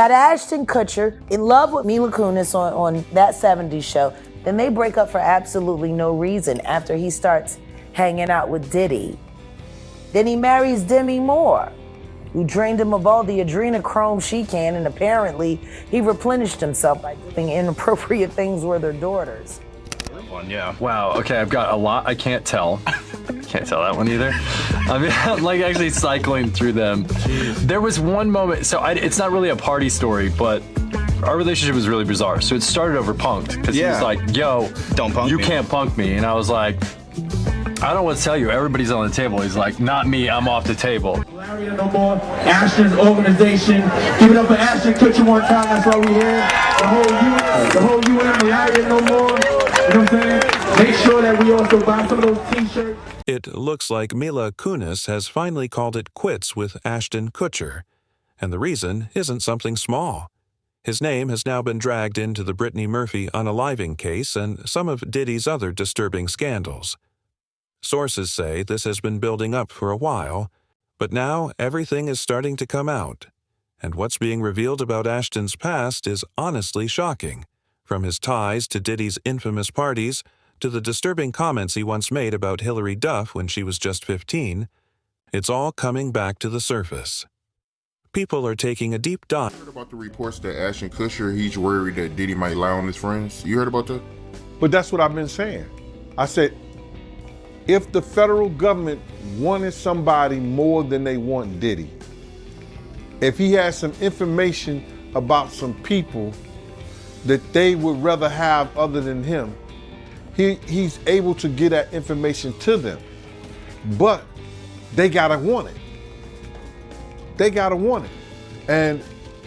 Got Ashton Kutcher in love with Mila Kunis on that 70s show. Then they break up for absolutely no reason after he starts hanging out with Diddy. Then he marries Demi Moore, who drained him of all the adrenochrome she can, and apparently he replenished himself by doing inappropriate things with her daughters. Yeah. Wow. Okay, I've got a lot. I can't tell. Can't tell that one either. I mean, I'm like actually cycling through them. There was one moment. So it's not really a party story, but our relationship was really bizarre. So it started over punked because he was like, "Yo, don't punk you me. can't punk me," and I was like, "I don't know what to tell you. Everybody's on the table." He's like, "Not me. I'm off the table." No more. Ashton's organization. Give it up for Ashton Kutcher one time. That's why we here. The whole UN. Malaria no more. You know what I'm saying? Make sure that we also buy some of those t-shirts. It looks like Mila Kunis has finally called it quits with Ashton Kutcher. And the reason isn't something small. His name has now been dragged into the Brittany Murphy unaliving case and some of Diddy's other disturbing scandals. Sources say this has been building up for a while, but now everything is starting to come out. And what's being revealed about Ashton's past is honestly shocking, from his ties to Diddy's infamous parties to the disturbing comments he once made about Hilary Duff when she was just 15. It's all coming back to the surface. People are taking a deep dive. You heard about the reports that Ashton Kutcher, he's worried that Diddy might lie on his friends? You heard about that? But that's what I've been saying. I said, if the federal government wanted somebody more than they want Diddy, if he has some information about some people that they would rather have other than him, he's able to get that information to them. But they gotta want it. They gotta want it. And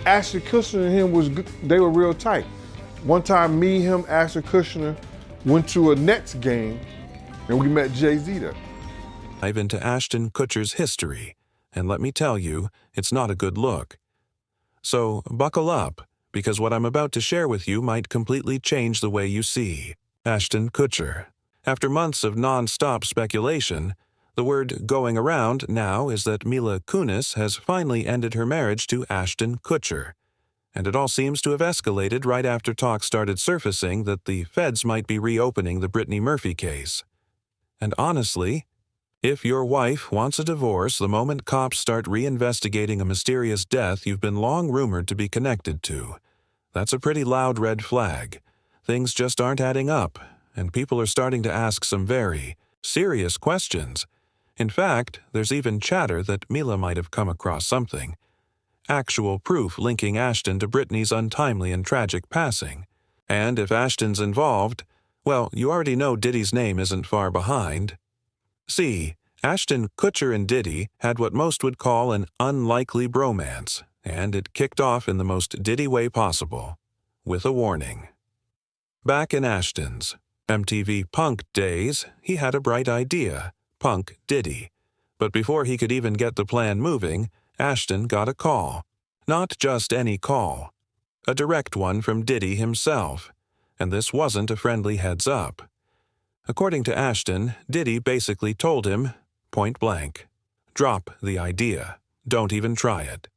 Ashton Kutcher and him they were real tight. One time me, him, Ashton Kutcher went to a Nets game and we met Jay-Z there. Dive into Ashton Kutcher's history, and let me tell you, it's not a good look. So buckle up, because what I'm about to share with you might completely change the way you see Ashton Kutcher. After months of non-stop speculation, the word going around now is that Mila Kunis has finally ended her marriage to Ashton Kutcher. And it all seems to have escalated right after talk started surfacing that the feds might be reopening the Brittany Murphy case. And honestly, if your wife wants a divorce the moment cops start reinvestigating a mysterious death you've been long rumored to be connected to, that's a pretty loud red flag. Things just aren't adding up, and people are starting to ask some very serious questions. In fact, there's even chatter that Mila might have come across something. Actual proof linking Ashton to Brittany's untimely and tragic passing. And if Ashton's involved, well, you already know Diddy's name isn't far behind. See, Ashton Kutcher and Diddy had what most would call an unlikely bromance, and it kicked off in the most Diddy way possible, with a warning. Back in Ashton's MTV Punk days, he had a bright idea, Punk Diddy. But before he could even get the plan moving, Ashton got a call. Not just any call. A direct one from Diddy himself. And this wasn't a friendly heads up. According to Ashton, Diddy basically told him, point blank, drop the idea. Don't even try it.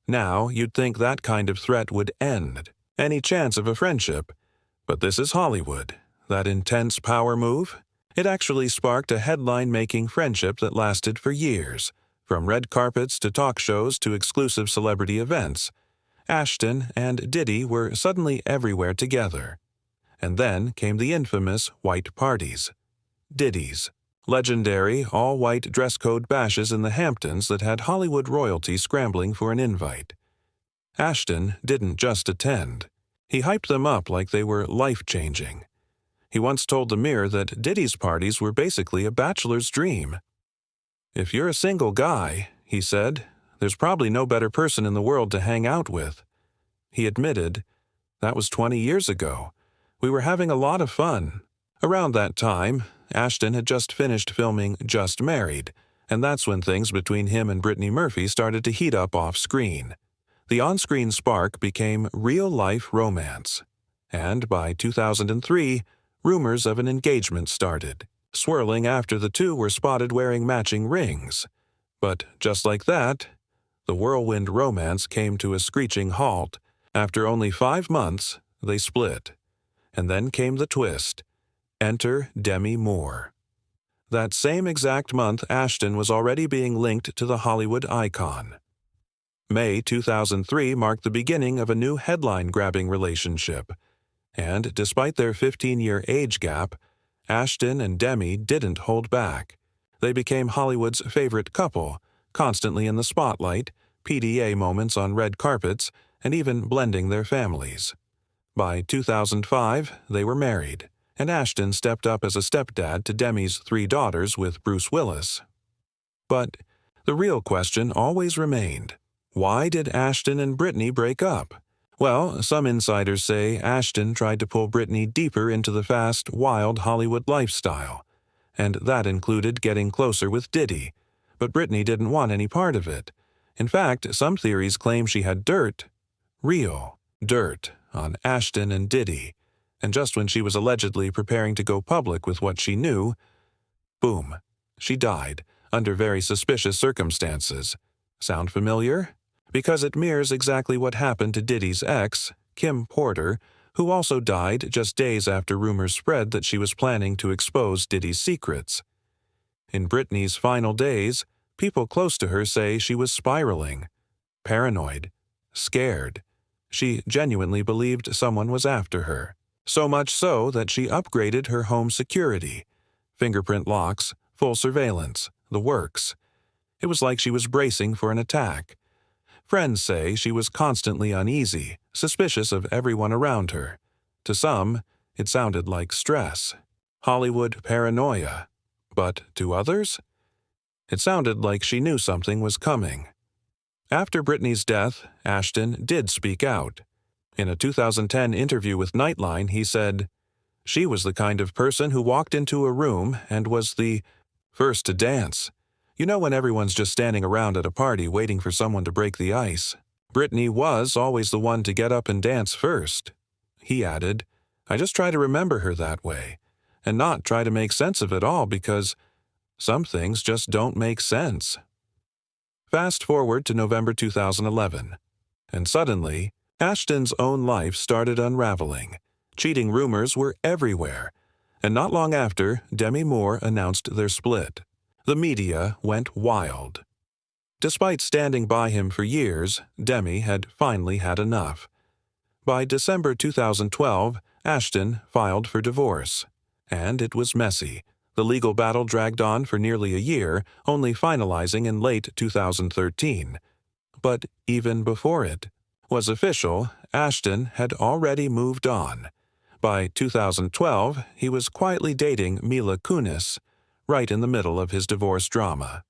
Now, you'd think that kind of threat would end any chance of a friendship. But this is Hollywood. That intense power move? It actually sparked a headline-making friendship that lasted for years. From red carpets to talk shows to exclusive celebrity events. Ashton and Diddy were suddenly everywhere together. And then came the infamous white parties. Diddy's. Legendary, all-white dress code bashes in the Hamptons that had Hollywood royalty scrambling for an invite. Ashton didn't just attend. He hyped them up like they were life-changing. He once told the Mirror that Diddy's parties were basically a bachelor's dream. If you're a single guy, he said, there's probably no better person in the world to hang out with. He admitted, that was 20 years ago. We were having a lot of fun. Around that time, Ashton had just finished filming Just Married, and that's when things between him and Brittany Murphy started to heat up off-screen. The on-screen spark became real-life romance. And by 2003, rumors of an engagement started, swirling after the two were spotted wearing matching rings. But just like that, The whirlwind romance came to a screeching halt. After only 5 months, they split. And then came the twist. Enter Demi Moore. That same exact month, Ashton was already being linked to the Hollywood icon. May 2003 marked the beginning of a new headline-grabbing relationship. And despite their 15-year age gap, Ashton and Demi didn't hold back. They became Hollywood's favorite couple, constantly in the spotlight, PDA moments on red carpets, and even blending their families. By 2005, they were married, and Ashton stepped up as a stepdad to Demi's 3 daughters with Bruce Willis. But the real question always remained, why did Ashton and Brittany break up? Well, some insiders say Ashton tried to pull Brittany deeper into the fast, wild Hollywood lifestyle, and that included getting closer with Diddy, but Brittany didn't want any part of it. In fact, some theories claim she had dirt, real dirt, on Ashton and Diddy, and just when she was allegedly preparing to go public with what she knew, boom, she died under very suspicious circumstances. Sound familiar? Because it mirrors exactly what happened to Diddy's ex, Kim Porter, who also died just days after rumors spread that she was planning to expose Diddy's secrets. In Brittany's final days, people close to her say she was spiraling, paranoid, scared. She genuinely believed someone was after her. So much so that she upgraded her home security. Fingerprint locks, full surveillance, the works. It was like she was bracing for an attack. Friends say she was constantly uneasy, suspicious of everyone around her. To some, it sounded like stress, Hollywood paranoia. But to others, it sounded like she knew something was coming. After Brittany's death, Ashton did speak out. In a 2010 interview with Nightline, he said, "She was the kind of person who walked into a room and was the first to dance. You know when everyone's just standing around at a party waiting for someone to break the ice? Brittany was always the one to get up and dance first." He added, "I just try to remember her that way, and not try to make sense of it all because some things just don't make sense." Fast forward to November 2011, and suddenly, Ashton's own life started unraveling. Cheating rumors were everywhere, and not long after, Demi Moore announced their split. The media went wild. Despite standing by him for years, Demi had finally had enough. By December 2012, Ashton filed for divorce, and it was messy. The legal battle dragged on for nearly a year, only finalizing in late 2013. But even before it was official, Ashton had already moved on. By 2012, he was quietly dating Mila Kunis, right in the middle of his divorce drama.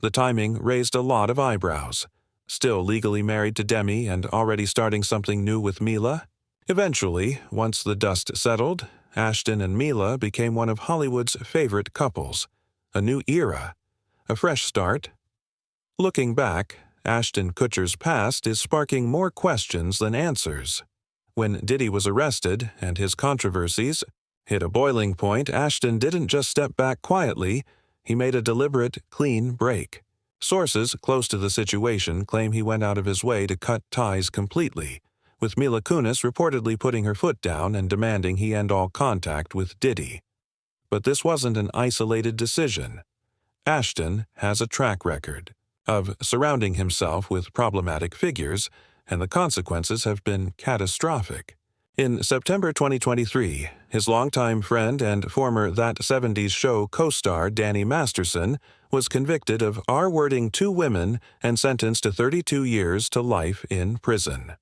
The timing raised a lot of eyebrows. Still legally married to Demi and already starting something new with Mila? Eventually, once the dust settled, Ashton and Mila became one of Hollywood's favorite couples. A new era. A fresh start. Looking back, Ashton Kutcher's past is sparking more questions than answers. When Diddy was arrested and his controversies hit a boiling point, Ashton didn't just step back quietly, he made a deliberate, clean break. Sources close to the situation claim he went out of his way to cut ties completely, with Mila Kunis reportedly putting her foot down and demanding he end all contact with Diddy. But this wasn't an isolated decision. Ashton has a track record of surrounding himself with problematic figures, and the consequences have been catastrophic. In September 2023, his longtime friend and former That 70s Show co-star Danny Masterson was convicted of R-wording 2 women and sentenced to 32 years to life in prison.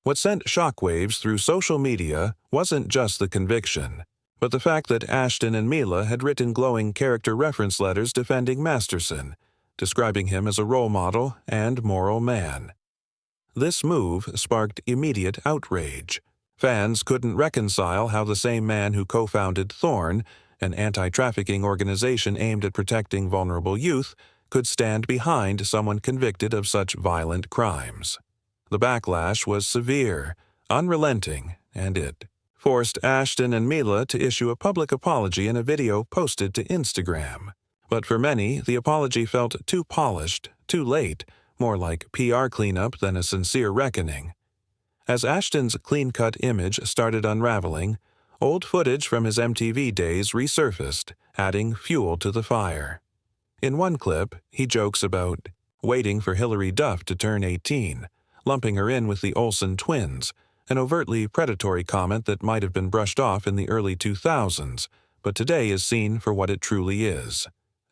What sent shockwaves through social media wasn't just the conviction, but the fact that Ashton and Mila had written glowing character reference letters defending Masterson, describing him as a role model and moral man. This move sparked immediate outrage. Fans couldn't reconcile how the same man who co-founded Thorn, an anti-trafficking organization aimed at protecting vulnerable youth, could stand behind someone convicted of such violent crimes. The backlash was severe, unrelenting, and it forced Ashton and Mila to issue a public apology in a video posted to Instagram. But for many, the apology felt too polished, too late, more like PR cleanup than a sincere reckoning. As Ashton's clean-cut image started unraveling, old footage from his MTV days resurfaced, adding fuel to the fire. In one clip, he jokes about waiting for Hilary Duff to turn 18, lumping her in with the Olsen twins, an overtly predatory comment that might have been brushed off in the early 2000s, but today is seen for what it truly is: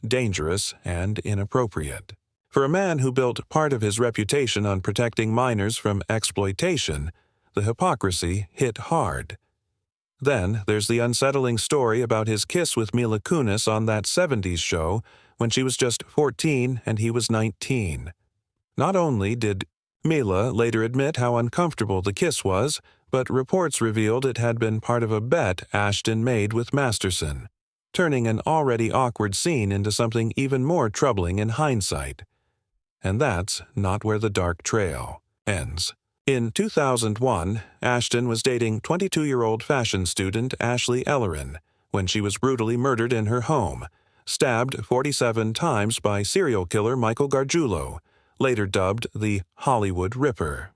dangerous and inappropriate. For a man who built part of his reputation on protecting minors from exploitation, the hypocrisy hit hard. Then there's the unsettling story about his kiss with Mila Kunis on that 70s show when she was just 14 and he was 19. Not only did Mila later admit how uncomfortable the kiss was, but reports revealed it had been part of a bet Ashton made with Masterson, turning an already awkward scene into something even more troubling in hindsight. And that's not where the dark trail ends. In 2001, Ashton was dating 22-year-old fashion student Ashley Ellerin when she was brutally murdered in her home, stabbed 47 times by serial killer Michael Gargiulo, later dubbed the Hollywood Ripper.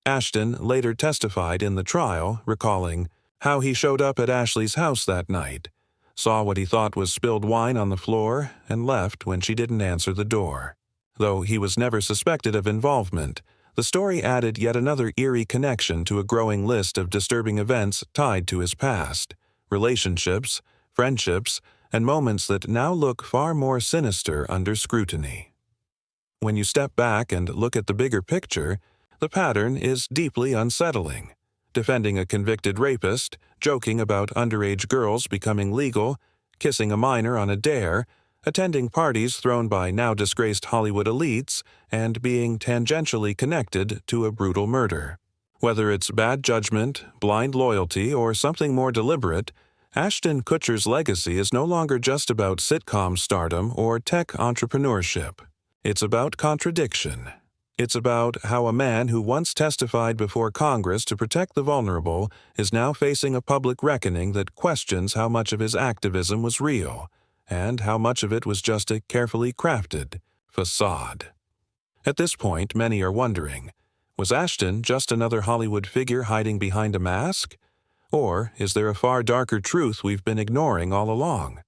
Ashton later testified in the trial, recalling how he showed up at Ashley's house that night, saw what he thought was spilled wine on the floor, and left when she didn't answer the door. Though he was never suspected of involvement, the story added yet another eerie connection to a growing list of disturbing events tied to his past: relationships, friendships, and moments that now look far more sinister under scrutiny. When you step back and look at the bigger picture, the pattern is deeply unsettling. Defending a convicted rapist, joking about underage girls becoming legal, kissing a minor on a dare, attending parties thrown by now-disgraced Hollywood elites, and being tangentially connected to a brutal murder. Whether it's bad judgment, blind loyalty, or something more deliberate, Ashton Kutcher's legacy is no longer just about sitcom stardom or tech entrepreneurship. It's about contradiction. It's about how a man who once testified before Congress to protect the vulnerable is now facing a public reckoning that questions how much of his activism was real, and how much of it was just a carefully crafted facade. At this point, many are wondering, was Ashton just another Hollywood figure hiding behind a mask? Or is there a far darker truth we've been ignoring all along?